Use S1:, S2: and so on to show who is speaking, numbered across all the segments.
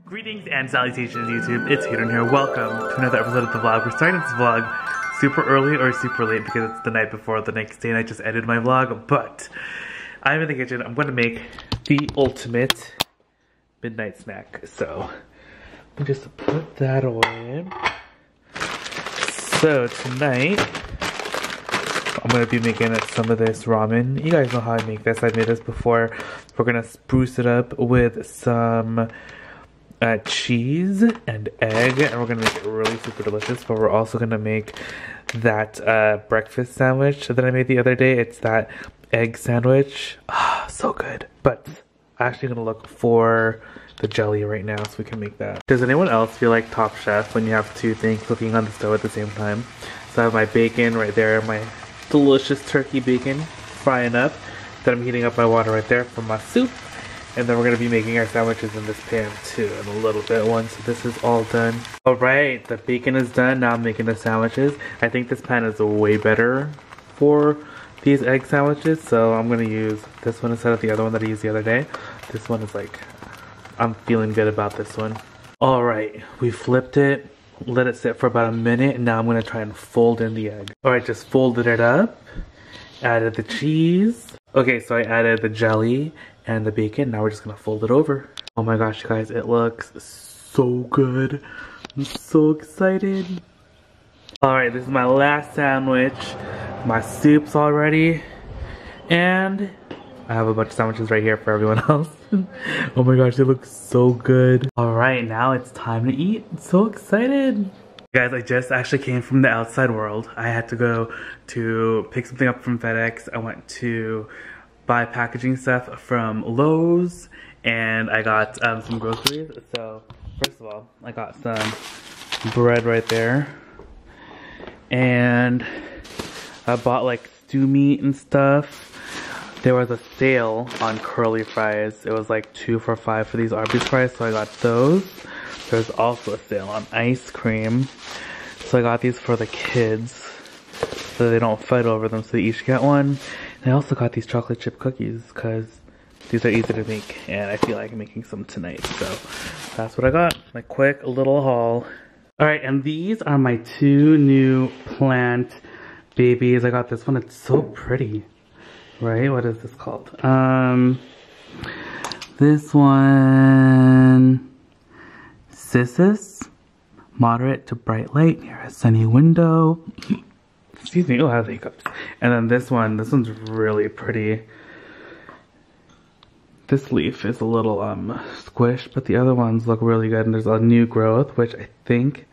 S1: Greetings and salutations YouTube, it's Hadrian here. Welcome to another episode of the vlog. We're starting this vlog super early or super late because it's the night before the next day and I just edited my vlog, but I'm in the kitchen. I'm gonna make the ultimate midnight snack. So, let me just put that away. So tonight, I'm gonna be making some of this ramen. You guys know how I make this. I've made this before. We're gonna spruce it up with some cheese and egg, and we're gonna make it really super delicious. But we're also gonna make that breakfast sandwich that I made the other day. It's that egg sandwich. Ah, so good. But I'm actually gonna look for the jelly right now so we can make that. Does anyone else feel like Top Chef when you have two things cooking on the stove at the same time? So I have my bacon right there, my delicious turkey bacon frying up. Then I'm heating up my water right there for my soup. And then we're going to be making our sandwiches in this pan too in a little bit once this is all done. Alright, the bacon is done. Now I'm making the sandwiches. I think this pan is way better for these egg sandwiches. So I'm going to use this one instead of the other one that I used the other day. This one is like, I'm feeling good about this one. Alright, we flipped it. Let it sit for about a minute. And now I'm going to try and fold in the egg. Alright, just folded it up. Added the cheese. Okay, so I added the jelly and the bacon. Now we're just gonna fold it over. Oh my gosh, you guys, it looks so good. I'm so excited. Alright, this is my last sandwich. My soup's all ready. And I have a bunch of sandwiches right here for everyone else. Oh my gosh, it looks so good. Alright, now it's time to eat. I'm so excited. Guys, I just actually came from the outside world. I had to go to pick something up from FedEx. I went to buy packaging stuff from Lowe's, and I got some groceries. So first of all, I got some bread right there, and I bought like stew meat and stuff. There was a sale on curly fries. It was like 2 for $5 for these Arby's fries, so I got those. There's also a sale on ice cream, so I got these for the kids so they don't fight over them, so they each get one. And I also got these chocolate chip cookies because these are easy to make and I feel like making some tonight. So that's what I got. My quick little haul. Alright, and these are my 2 new plant babies. I got this one. It's so pretty. Right? What is this called? This one, Cissus, moderate to bright light near a sunny window. Excuse me, oh, I have the hiccups. And then this one's really pretty. This leaf is a little squished, but the other ones look really good. And there's a new growth, which I think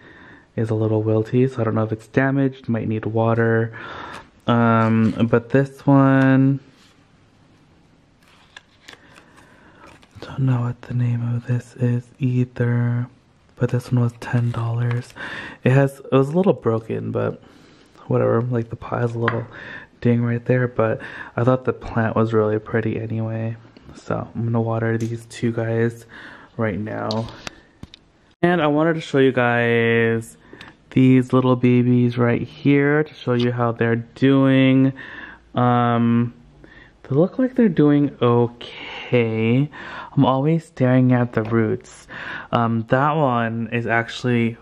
S1: is a little wilty, so I don't know if it's damaged, might need water. But this one, don't know what the name of this is either. But this one was $10. It was a little broken, but whatever. Like the pot has a little ding right there, but I thought the plant was really pretty anyway. So I'm gonna water these 2 guys right now. And I wanted to show you guys these little babies right here to show you how they're doing. They look like they're doing okay. I'm always staring at the roots. That one is actually,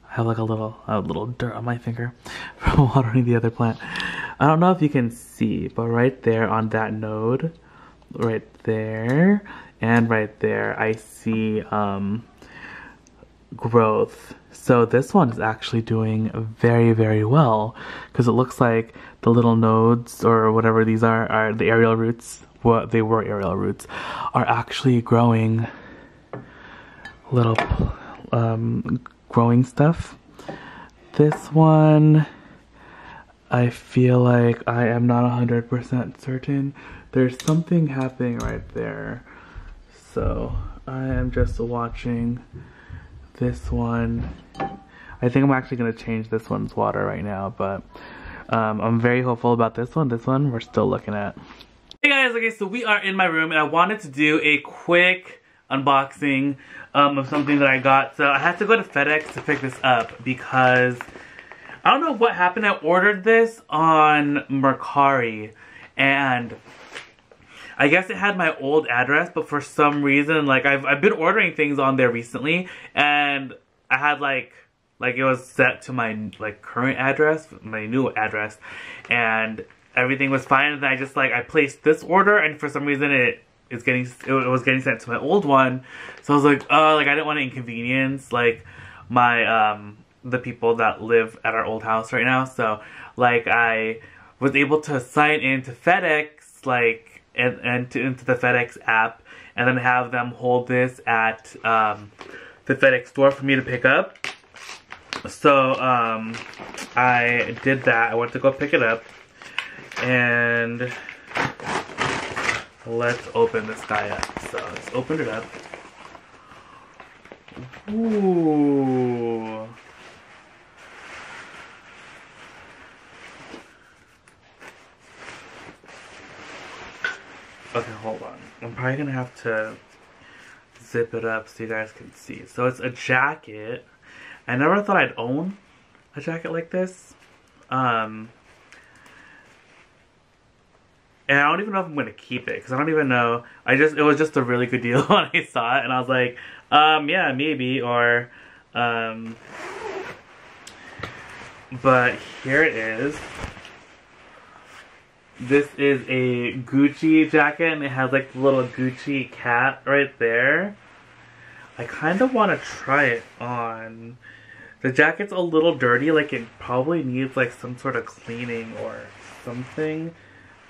S1: I have like a little dirt on my finger from watering the other plant. I don't know if you can see, but right there on that node, right there, and right there, I see growth. So this one is actually doing very, very well because it looks like the little nodes or whatever these are the aerial roots. Well, they were aerial roots, are actually growing little growing stuff. This one, I feel like I am not 100% certain. There's something happening right there. So I am just watching this one. I think I'm actually going to change this one's water right now, but I'm very hopeful about this one. This one we're still looking at. Hey guys, okay, so we are in my room and I wanted to do a quick unboxing of something that I got. So I had to go to FedEx to pick this up because I don't know what happened. I ordered this on Mercari and I guess it had my old address, but for some reason, like, I've been ordering things on there recently, and I had, like it was set to my, like, current address, my new address, and everything was fine, and then I just, like, I placed this order, and for some reason it was getting sent to my old one, so I was like, oh, like, I didn't want to inconvenience, like, my, the people that live at our old house right now, so, like, I was able to sign into FedEx, like, and into the FedEx app, and then have them hold this at, the FedEx store for me to pick up. So, I did that. I went to go pick it up. And let's open this guy up. So, let's open it up. Ooh. Okay, hold on. I'm probably gonna have to zip it up so you guys can see. So, it's a jacket. I never thought I'd own a jacket like this. And I don't even know if I'm going to keep it, because I don't even know. It was just a really good deal when I saw it, and I was like, yeah, maybe, or, but here it is. This is a Gucci jacket, and it has, like, the little Gucci cat right there. I kind of want to try it on. The jacket's a little dirty, like it probably needs like some sort of cleaning or something.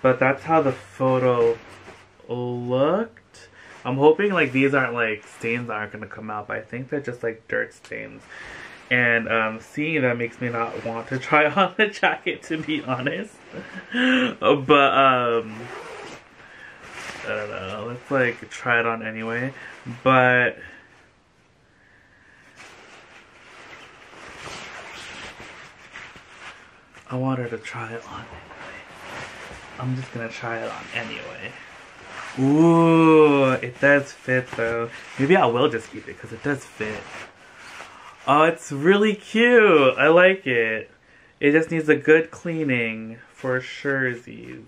S1: But that's how the photo looked. I'm hoping like these aren't like stains that aren't going to come out, but I think they're just like dirt stains. And seeing that makes me not want to try on the jacket, to be honest. But I don't know, let's like try it on anyway. But I want her to try it on anyway. I'm just gonna try it on anyway. Ooh, it does fit though. Maybe I will just keep it because it does fit. Oh, it's really cute. I like it. It just needs a good cleaning for surezies.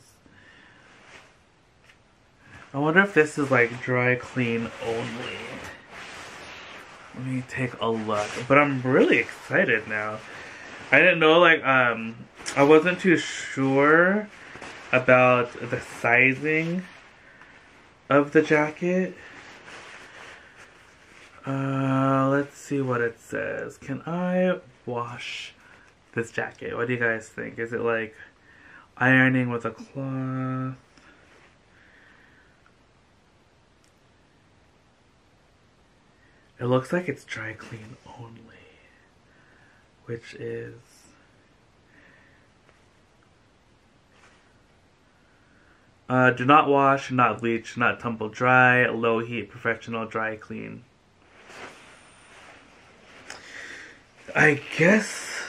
S1: I wonder if this is like dry clean only. Let me take a look. But I'm really excited now. I didn't know, like, I wasn't too sure about the sizing of the jacket. Let's see what it says. Can I wash this jacket? What do you guys think? Is it like ironing with a cloth? It looks like it's dry clean only, which is do not wash, not bleach, not tumble dry, low heat, professional dry clean. I guess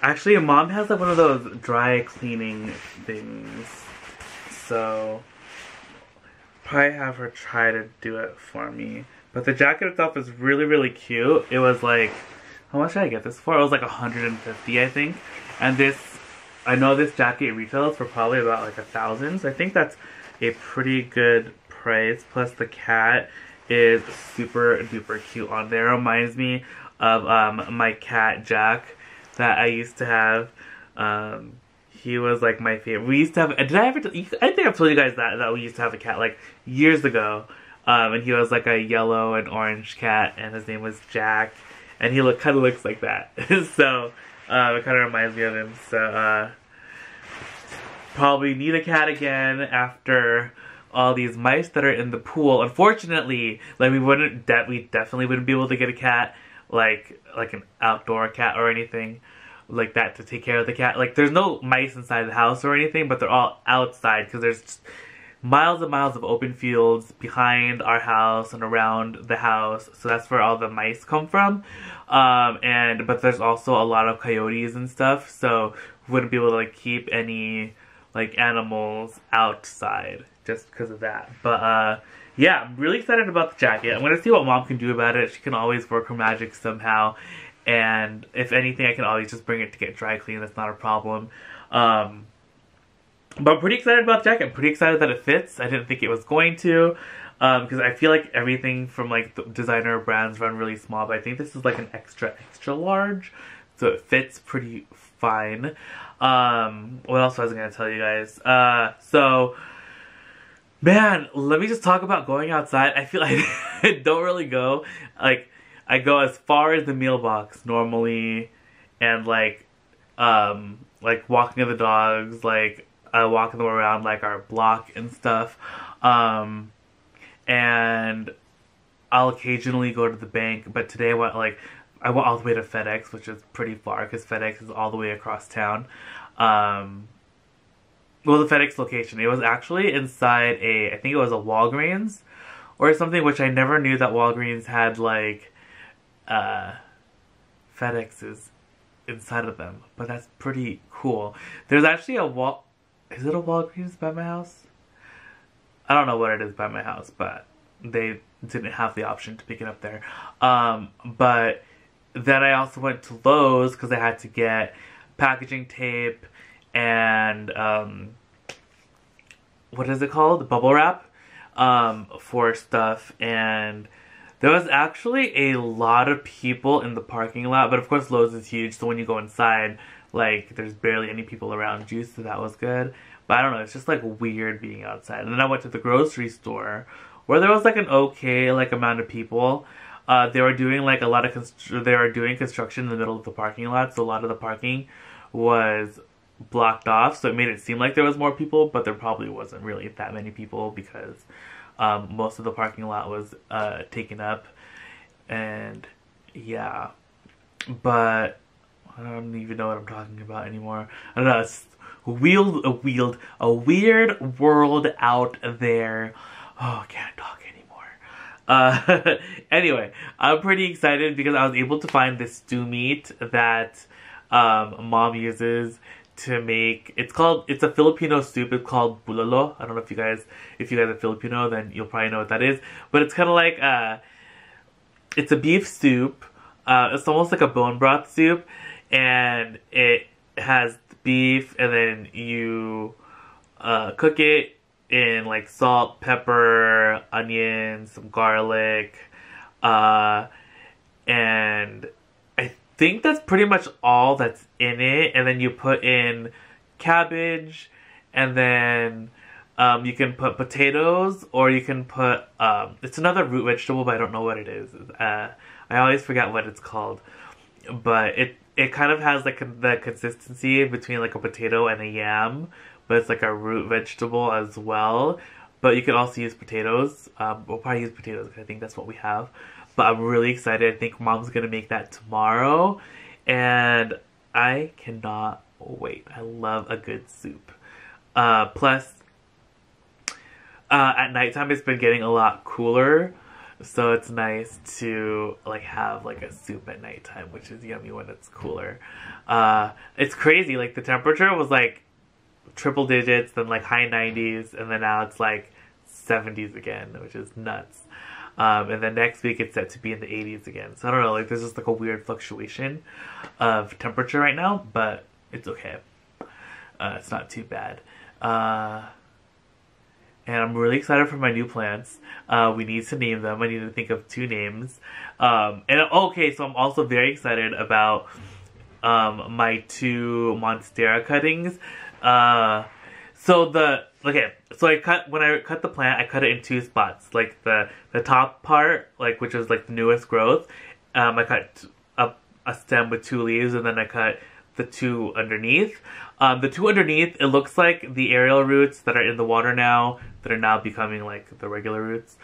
S1: actually mom has like one of those dry cleaning things, so probably have her try to do it for me. But the jacket itself is really, really cute. It was like, how much did I get this for? It was like $150, I think. And this, I know this jacket retails for probably about like $1,000. So I think that's a pretty good price. Plus the cat is super duper cute on there. It reminds me of my cat Jack that I used to have. He was like my favorite. We used to have, I think I've told you guys that we used to have a cat like years ago. And he was like a yellow and orange cat, and his name was Jack, and he kind of looks like that. So it kind of reminds me of him. So probably need a cat again after all these mice that are in the pool. Unfortunately, like we definitely wouldn't be able to get a cat like an outdoor cat or anything like that to take care of the cat. Like there's no mice inside the house or anything, but they're all outside because there's just miles and miles of open fields behind our house and around the house, so that's where all the mice come from. But there's also a lot of coyotes and stuff, so we wouldn't be able to like keep any like animals outside just because of that. But yeah, I'm really excited about the jacket. I'm gonna see what mom can do about it. She can always work her magic somehow, and if anything, I can always just bring it to get dry clean. That's not a problem. But I'm pretty excited about the jacket. I'm pretty excited that it fits. I didn't think it was going to. Because I feel like everything from like the designer brands run really small. But I think this is like an extra large. So it fits pretty fine. What else was I going to tell you guys? So, man, let me just talk about going outside. I feel like I don't really go. Like, I go as far as the meal box normally. And like walking the dogs, like walking them around like our block and stuff. And I'll occasionally go to the bank, but today I went all the way to FedEx, which is pretty far because FedEx is all the way across town. Well, the FedEx location, it was actually inside I think it was a Walgreens or something, which I never knew that Walgreens had like FedExes inside of them, but that's pretty cool. There's actually is it a Walgreens by my house? I don't know what it is by my house, but they didn't have the option to pick it up there. But then I also went to Lowe's because I had to get packaging tape and what is it called? Bubble wrap for stuff. And there was actually a lot of people in the parking lot, but of course Lowe's is huge, so when you go inside, like, there's barely any people around you, so that was good. But I don't know, it's just like weird being outside. And then I went to the grocery store where there was like an okay like amount of people. They were doing like a lot of construction in the middle of the parking lot, so a lot of the parking was blocked off, so it made it seem like there was more people, but there probably wasn't really that many people because most of the parking lot was taken up. And yeah, but I don't even know what I'm talking about anymore. I don't know, it's a weird world out there. Oh, I can't talk anymore. Anyway, I'm pretty excited because I was able to find this stew meat that Mom uses to make. It's a Filipino soup. It's called bulalo. I don't know if you guys are Filipino, then you'll probably know what that is. But it's kind of like it's a beef soup. It's almost like a bone broth soup, and it has beef, and then you cook it in like salt, pepper, onions, some garlic, and I think that's pretty much all that's in it. And then you put in cabbage, and then you can put potatoes, or you can put it's another root vegetable, but I don't know what it is. I always forget what it's called, but it kind of has like the consistency between like a potato and a yam, but it's like a root vegetable as well. But you can also use potatoes. We'll probably use potatoes because I think that's what we have. But I'm really excited. I think Mom's gonna make that tomorrow, and I cannot wait. I love a good soup. Plus, at nighttime it's been getting a lot cooler, so it's nice to like have like a soup at nighttime, which is yummy when it's cooler. It's crazy. Like the temperature was like triple digits, then like high 90s, and then now it's like 70s again, which is nuts. And then next week it's set to be in the 80s again. So I don't know, like there's just like a weird fluctuation of temperature right now, but it's okay. It's not too bad. And I'm really excited for my new plants. We need to name them. I need to think of 2 names. And okay, so I'm also very excited about my 2 Monstera cuttings. So when I cut the plant, I cut it in 2 spots. Like the top part, like which is like the newest growth, I cut a stem with 2 leaves, and then I cut the 2 underneath. The 2 underneath, it looks like the aerial roots that are in the water now, that are now becoming like the regular roots.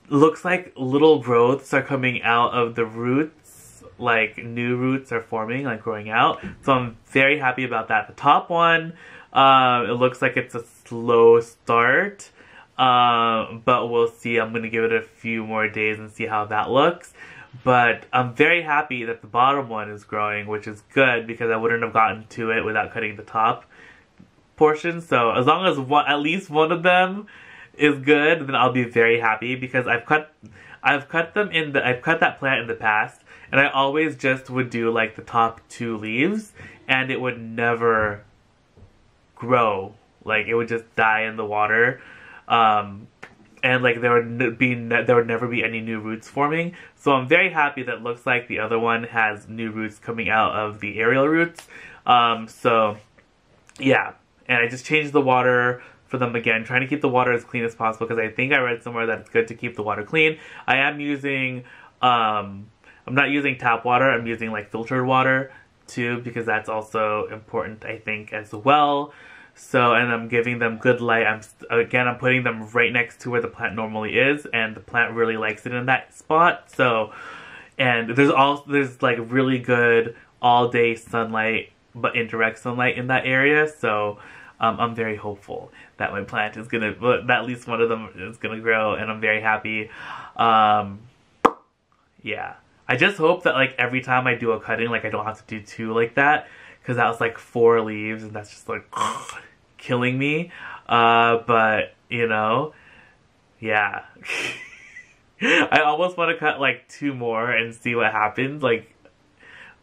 S1: Looks like little growths are coming out of the roots, like new roots are forming, like growing out. So I'm very happy about that. The top one, it looks like it's a slow start, but we'll see. I'm going to give it a few more days and see how that looks. But I'm very happy that the bottom one is growing, which is good because I wouldn't have gotten to it without cutting the top portion. So as long as at least one of them is good, then I'll be very happy because I've cut that plant in the past, and I always just would do like the top 2 leaves, and it would never grow. Like, it would just die in the water. And like there would never be any new roots forming. So I'm very happy that it looks like the other one has new roots coming out of the aerial roots. So yeah, and I just changed the water for them again, trying to keep the water as clean as possible because I think I read somewhere that it's good to keep the water clean. I am using I'm not using tap water. I'm using like filtered water too because that's also important, I think, as well. So, and I'm giving them good light. I'm putting them right next to where the plant normally is, and the plant really likes it in that spot. So, and there's like really good all day sunlight, but indirect sunlight in that area. So, I'm very hopeful that my plant is gonna, that at least one of them is gonna grow, and I'm very happy. Yeah, I just hope that like every time I do a cutting, like I don't have to do two like that, because that was like 4 leaves, and that's just like killing me. But you know, yeah. I almost want to cut like 2 more and see what happens, like,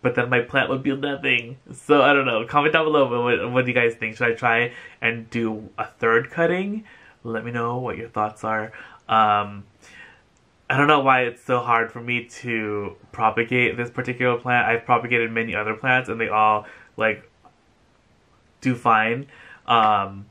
S1: but then my plant would be nothing. So I don't know. Comment down below what do you guys think. Should I try and do a 3rd cutting? Let me know what your thoughts are. I don't know why it's so hard for me to propagate this particular plant. I've propagated many other plants and they all like do fine. My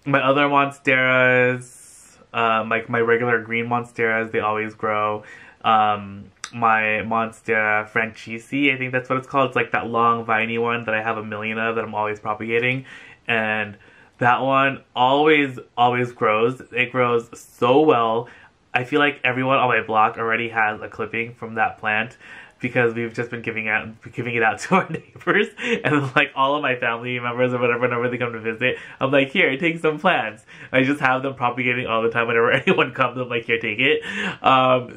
S1: other monsteras, like my regular green monsteras, they always grow. My monstera francesi, I think that's what it's called. It's like that long viney one that I have a million of that I'm always propagating, and that one always grows. It grows so well. I feel like everyone on my block already has a clipping from that plant because we've just been giving it out to our neighbors, and like all of my family members or whatever, whenever they come to visit, I'm like, here, take some plants. I just have them propagating all the time. Whenever anyone comes, I'm like, here, take it.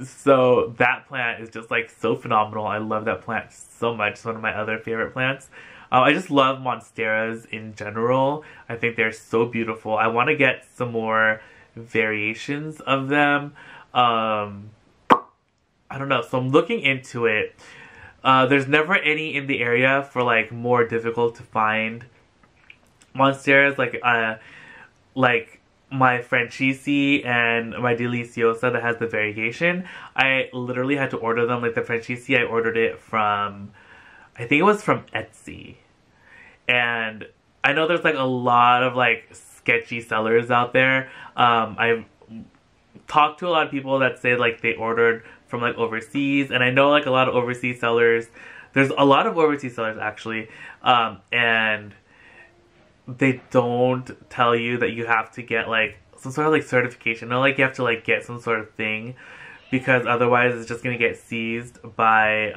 S1: So that plant is just like so phenomenal. I love that plant so much. It's one of my other favorite plants. I just love monsteras in general. I think they're so beautiful. I want to get some more variations of them. I don't know, so I'm looking into it. There's never any in the area for like more difficult to find monsteras, like my Francesi and my Deliciosa that has the variegation. I literally had to order them. Like the Francesi, I ordered it from, I think it was from Etsy. And I know there's like a lot of like sketchy sellers out there. I've talked to a lot of people that say like they ordered from like overseas, and I know like a lot of overseas sellers, there's a lot of overseas sellers actually, and they don't tell you that you have to get like some sort of like certification, no, like you have to like get some sort of thing, because otherwise it's just gonna get seized by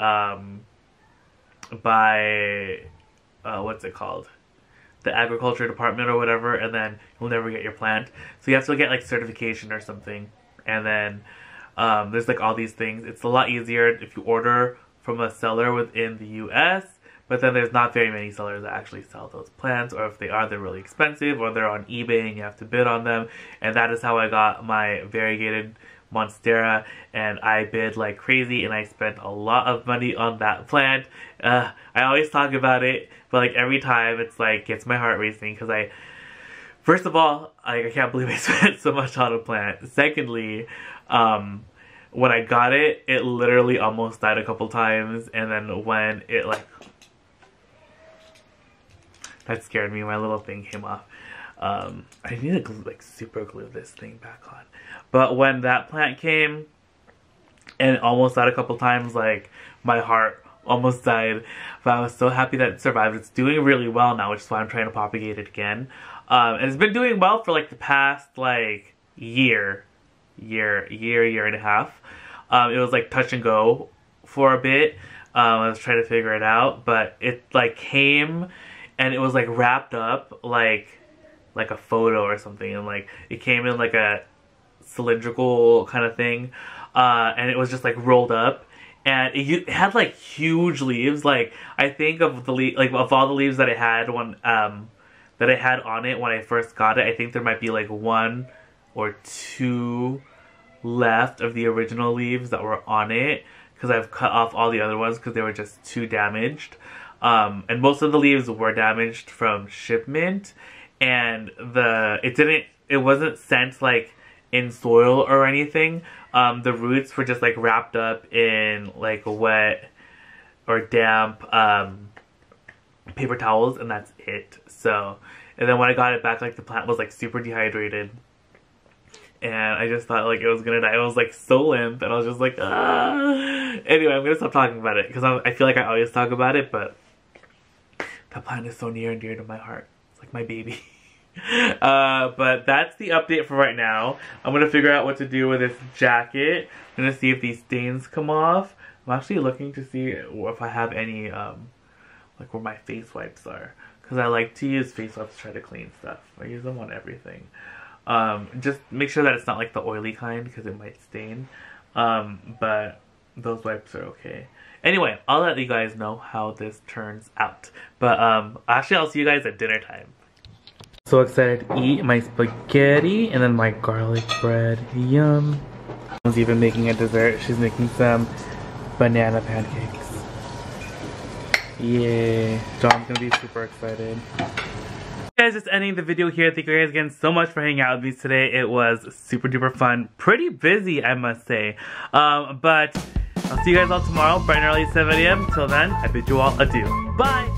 S1: what's it called, the agriculture department or whatever, and then you'll never get your plant. So you have to get like certification or something, and then there's like all these things. It's a lot easier if you order from a seller within the US, but then there's not very many sellers that actually sell those plants, or if they are, they're really expensive, or they're on eBay and you have to bid on them. And that is how I got my variegated monstera, and I bid like crazy, and I spent a lot of money on that plant. I always talk about it, but like every time it's like gets my heart racing, because first of all, I can't believe I spent so much on a plant. Secondly, when I got it, it literally almost died a couple times, and then when it like, that scared me, my little thing came off. I need to like super glue this thing back on. But when that plant came and it almost died a couple times, like my heart almost died. But I was so happy that it survived. It's doing really well now, which is why I'm trying to propagate it again. And it's been doing well for like the past like year and a half. It was like touch and go for a bit. I was trying to figure it out, but it like came and it was like wrapped up like a photo or something, and like it came in like a cylindrical kind of thing, and it was just like rolled up, and it had like huge leaves. Like I think of the of all the leaves that it had when that I had on it when I first got it, I think there might be like 1 or 2 left of the original leaves that were on it, because I've cut off all the other ones because they were just too damaged. And most of the leaves were damaged from shipment, and it wasn't sent like in soil or anything. The roots were just like wrapped up in like wet or damp paper towels, and that's it. So, and then when I got it back, like the plant was like super dehydrated, and I just thought like it was gonna die. It was like so limp, and I was just like, ah. Anyway, I'm gonna stop talking about it because I feel like I always talk about it, but that plant is so near and dear to my heart. It's like my baby. But that's the update for right now. I'm gonna figure out what to do with this jacket. I'm gonna see if these stains come off. I'm actually looking to see if I have any, like where my face wipes are. Because I like to use face wipes to try to clean stuff. I use them on everything. Just make sure that it's not like the oily kind because it might stain. But those wipes are okay. Anyway, I'll let you guys know how this turns out. But actually I'll see you guys at dinner time. So excited to eat my spaghetti and then my garlic bread. Yum. Mom's even making a dessert. She's making some banana pancakes. Yay. John's gonna be super excited. Guys, just ending the video here. Thank you guys again so much for hanging out with me today. It was super duper fun. Pretty busy, I must say. But I'll see you guys all tomorrow, bright and early 7 a.m. Till then, I bid you all adieu. Bye!